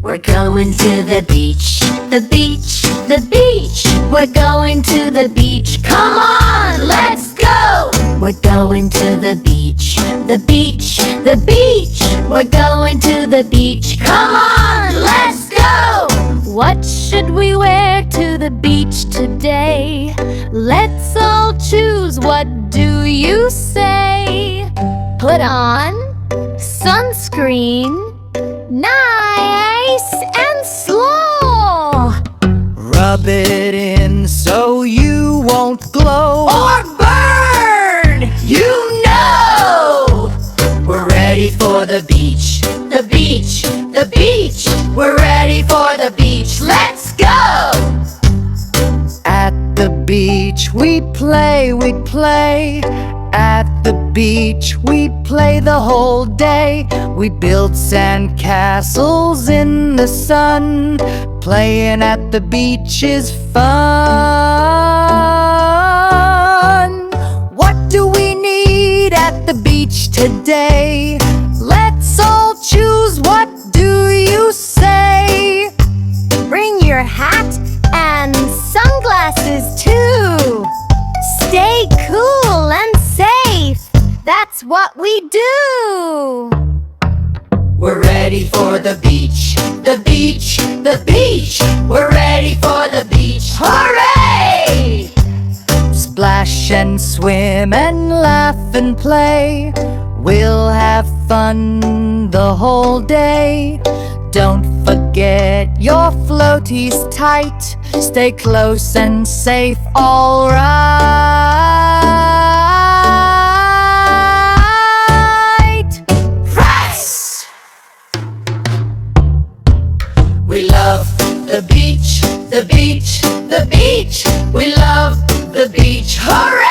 We're going to the beach, the beach, the beach. We're going to the beach. Come on, let's go. We're going to the beach, the beach, the beach. We're going to the beach. Come on, let's go. What should we wear to the beach today? Let's all choose. What do you say? Put on sunscreen, nice and slow. Rub it in so you won't glow Or burn, you know. We're ready for the beach, the beach, the beach. We're ready for the beach, let's go. At the beach we play, we play. At the beach we play the whole day. We build sandcastles in the sun. Playing at the beach is fun. What do we need at the beach today? Let's all choose. What do you say? Bring your hat and sunglasses too. Stay cool and safe. That's what we do. We're ready for the beach, the beach, the beach. We're ready for the beach, hooray! Splash and swim and laugh and play. We'll have fun the whole day. Don't forget your floaties tight. Stay close and safe, all right. Press! We love the beach, the beach, the beach. We love the beach, hooray!